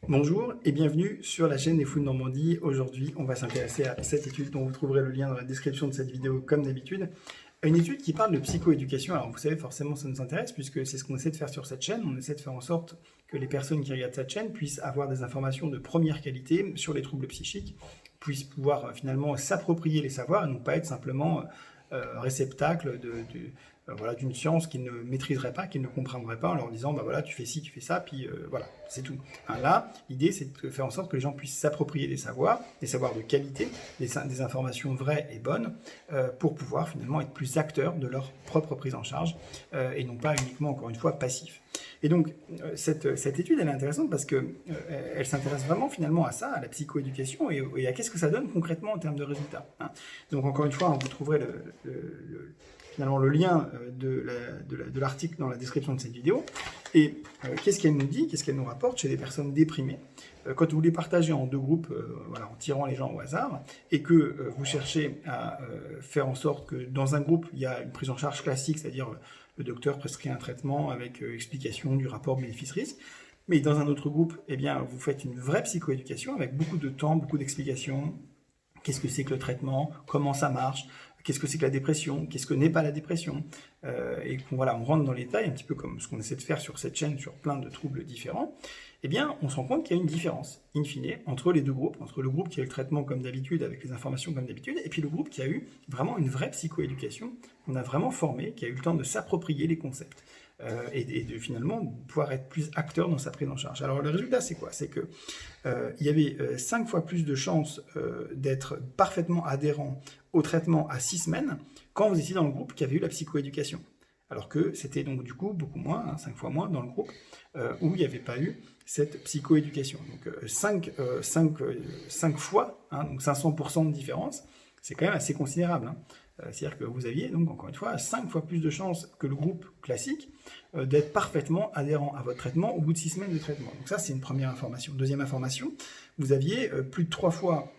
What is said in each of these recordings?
Bonjour et bienvenue sur la chaîne des Fous de Normandie. Aujourd'hui, on va s'intéresser à cette étude dont vous trouverez le lien dans la description de cette vidéo comme d'habitude. Une étude qui parle de psychoéducation. Alors vous savez, forcément ça nous intéresse puisque c'est ce qu'on essaie de faire sur cette chaîne. On essaie de faire en sorte que les personnes qui regardent cette chaîne puissent avoir des informations de première qualité sur les troubles psychiques, puissent pouvoir finalement s'approprier les savoirs et non pas être simplement réceptacle voilà, d'une science qu'ils ne maîtriseraient pas, qu'ils ne comprendraient pas en leur disant bah voilà, tu fais ci, tu fais ça, puis voilà, c'est tout. Hein, là, l'idée c'est de faire en sorte que les gens puissent s'approprier des savoirs de qualité, des informations vraies et bonnes, pour pouvoir finalement être plus acteurs de leur propre prise en charge et non pas uniquement, encore une fois, passifs. Et donc, cette étude, elle est intéressante parce qu'elle s'intéresse vraiment finalement à ça, à la psychoéducation et à qu'est-ce que ça donne concrètement en termes de résultats. Hein. Donc, encore une fois, vous trouverez finalement le lien de l'article dans la description de cette vidéo. Et qu'est-ce qu'elle nous dit, qu'est-ce qu'elle nous rapporte chez des personnes déprimées quand vous les partagez en deux groupes, voilà, en tirant les gens au hasard, et que vous cherchez à faire en sorte que dans un groupe, il y a une prise en charge classique, c'est-à-dire le docteur prescrit un traitement avec explication du rapport bénéfice-risque, mais dans un autre groupe, eh bien, vous faites une vraie psychoéducation avec beaucoup de temps, beaucoup d'explications. Qu'est-ce que c'est que le traitement? Comment ça marche? Qu'est-ce que c'est que la dépression? Qu'est-ce que n'est pas la dépression? Et voilà, on rentre dans les détails, un petit peu comme ce qu'on essaie de faire sur cette chaîne, sur plein de troubles différents. Eh bien, on se rend compte qu'il y a une différence, in fine, entre les deux groupes, entre le groupe qui a eu le traitement comme d'habitude, avec les informations comme d'habitude, et puis le groupe qui a eu vraiment une vraie psychoéducation, qu'on a vraiment formé, qui a eu le temps de s'approprier les concepts. Et de finalement pouvoir être plus acteur dans sa prise en charge. Alors le résultat c'est quoi? C'est que il y avait 5 fois plus de chances d'être parfaitement adhérent au traitement à 6 semaines quand vous étiez dans le groupe qui avait eu la psychoéducation. Alors que c'était donc du coup beaucoup moins, hein, 5 fois moins dans le groupe où il n'y avait pas eu cette psychoéducation. Donc 5 fois, hein, donc 500% de différence, c'est quand même assez considérable. Hein. C'est-à-dire que vous aviez donc encore une fois 5 fois plus de chances que le groupe classique d'être parfaitement adhérent à votre traitement au bout de 6 semaines de traitement. Donc ça c'est une première information. Deuxième information, vous aviez plus de 3 fois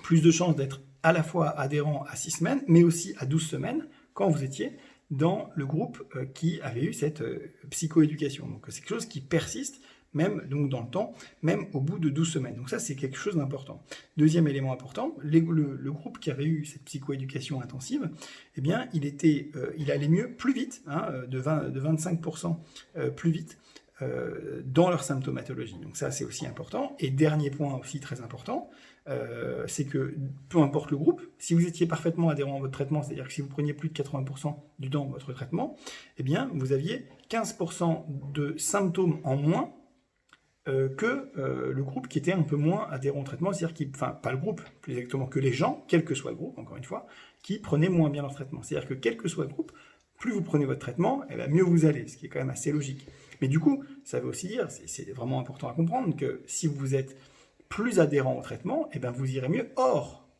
plus de chances d'être à la fois adhérent à 6 semaines, mais aussi à 12 semaines quand vous étiez dans le groupe qui avait eu cette psychoéducation. Donc c'est quelque chose qui persiste même donc dans le temps, même au bout de 12 semaines. Donc ça, c'est quelque chose d'important. Deuxième élément important, le groupe qui avait eu cette psychoéducation intensive, eh bien, il allait mieux plus vite, hein, de 25% plus vite dans leur symptomatologie. Donc ça, c'est aussi important. Et dernier point aussi très important, c'est que peu importe le groupe, si vous étiez parfaitement adhérent à votre traitement, c'est-à-dire que si vous preniez plus de 80% du temps votre traitement, eh bien, vous aviez 15% de symptômes en moins que le groupe qui était un peu moins adhérent au traitement, c'est-à-dire enfin pas le groupe, plus exactement que les gens, quel que soit le groupe, encore une fois, qui prenaient moins bien leur traitement. C'est-à-dire que quel que soit le groupe, plus vous prenez votre traitement, eh bien, mieux vous allez, ce qui est quand même assez logique. Mais du coup, ça veut aussi dire, c'est vraiment important à comprendre, que si vous êtes plus adhérent au traitement, eh bien, vous irez mieux. Or,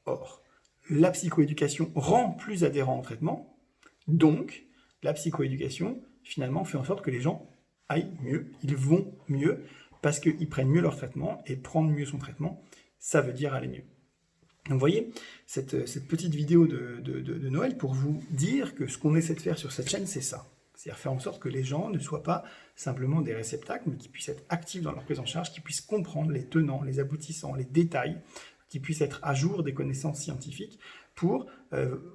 la psychoéducation rend plus adhérent au traitement, donc la psychoéducation, finalement, fait en sorte que les gens aillent mieux, ils vont mieux, parce qu'ils prennent mieux leur traitement, et prendre mieux son traitement, ça veut dire aller mieux. Donc vous voyez, cette petite vidéo de Noël pour vous dire que ce qu'on essaie de faire sur cette chaîne, c'est ça. C'est-à-dire faire en sorte que les gens ne soient pas simplement des réceptacles, mais qu'ils puissent être actifs dans leur prise en charge, qu'ils puissent comprendre les tenants, les aboutissants, les détails, qu'ils puissent être à jour des connaissances scientifiques pour,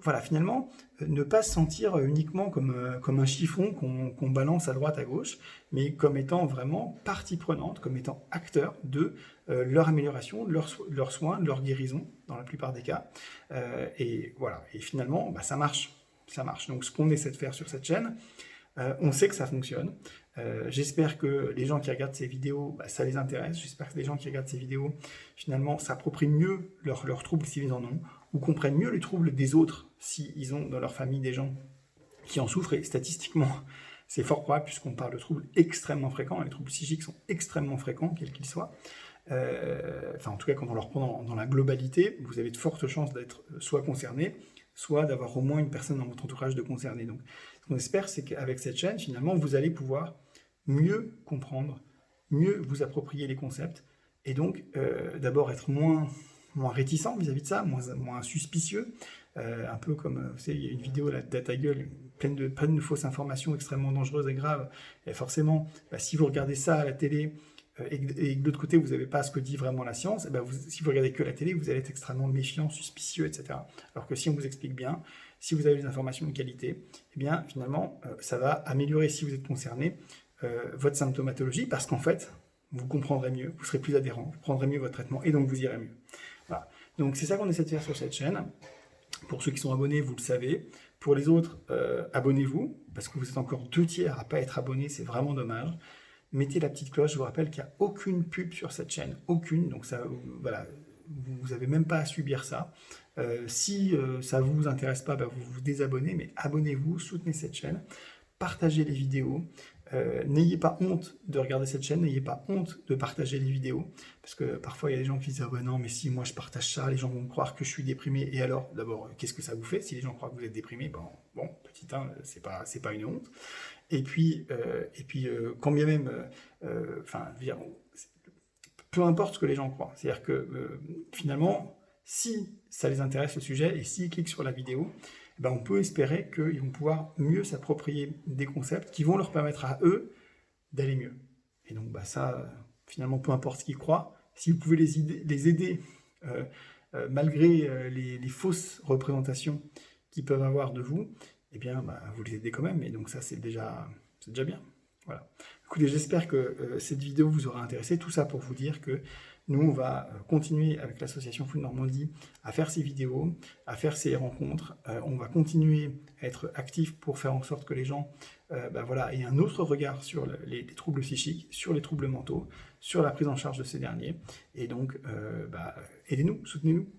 voilà, finalement, ne pas se sentir uniquement comme un chiffon qu'on balance à droite, à gauche, mais comme étant vraiment partie prenante, comme étant acteur de leur amélioration, de leurs soins, de leur guérison, dans la plupart des cas. Et voilà, et finalement, bah, ça marche. Ça marche. Donc ce qu'on essaie de faire sur cette chaîne, on sait que ça fonctionne. J'espère que les gens qui regardent ces vidéos, bah, ça les intéresse. J'espère que les gens qui regardent ces vidéos, finalement, s'approprient mieux leurs troubles s'ils en ont, ou comprennent mieux les troubles des autres s'ils ont dans leur famille des gens qui en souffrent. Et statistiquement, c'est fort probable puisqu'on parle de troubles extrêmement fréquents. Les troubles psychiques sont extrêmement fréquents, quels qu'ils soient. Enfin, en tout cas, quand on leur prend dans la globalité, vous avez de fortes chances d'être soit concerné, soit d'avoir au moins une personne dans votre entourage de concerné. Donc, ce qu'on espère, c'est qu'avec cette chaîne, finalement, vous allez pouvoir mieux comprendre, mieux vous approprier les concepts, et donc d'abord être moins réticent vis-à-vis de ça, moins suspicieux, un peu comme, vous savez, il y a une vidéo, la Data Gueule, pleine de fausses informations extrêmement dangereuses et graves, et forcément, bah, si vous regardez ça à la télé, et que de l'autre côté, vous n'avez pas ce que dit vraiment la science, et ben si vous regardez que la télé, vous allez être extrêmement méfiant, suspicieux, etc. Alors que si on vous explique bien, si vous avez des informations de qualité, eh bien, finalement, ça va améliorer, si vous êtes concerné, votre symptomatologie, parce qu'en fait, vous comprendrez mieux, vous serez plus adhérent, vous prendrez mieux votre traitement, et donc vous irez mieux. Voilà. Donc c'est ça qu'on essaie de faire sur cette chaîne. Pour ceux qui sont abonnés, vous le savez. Pour les autres, abonnez-vous, parce que vous êtes encore 2/3 à ne pas être abonnés, c'est vraiment dommage. Mettez la petite cloche, je vous rappelle qu'il n'y a aucune pub sur cette chaîne, aucune, donc ça, voilà, vous n'avez même pas à subir ça. Si ça ne vous intéresse pas, vous vous désabonnez, mais abonnez-vous, soutenez cette chaîne, partagez les vidéos, n'ayez pas honte de regarder cette chaîne, n'ayez pas honte de partager les vidéos, parce que parfois il y a des gens qui disent « Ah ben non, mais si moi je partage ça, les gens vont croire que je suis déprimé. » Et alors, d'abord, qu'est-ce que ça vous fait? Si les gens croient que vous êtes déprimé, bon, petit 1, c'est pas une honte. Et puis, quand bien même, peu importe ce que les gens croient. C'est-à-dire que finalement, si ça les intéresse le sujet et s'ils cliquent sur la vidéo, on peut espérer qu'ils vont pouvoir mieux s'approprier des concepts qui vont leur permettre à eux d'aller mieux. Et donc ça, finalement, peu importe ce qu'ils croient, si vous pouvez les aider malgré les fausses représentations qu'ils peuvent avoir de vous, eh bien, vous les aidez quand même. Et donc ça, c'est déjà bien. Voilà. Écoutez, j'espère que cette vidéo vous aura intéressé. Tout ça pour vous dire que nous, on va continuer avec l'association Food Normandie à faire ces vidéos, à faire ces rencontres. On va continuer à être actifs pour faire en sorte que les gens aient un autre regard sur les troubles psychiques, sur les troubles mentaux, sur la prise en charge de ces derniers. Et donc, aidez-nous, soutenez-nous.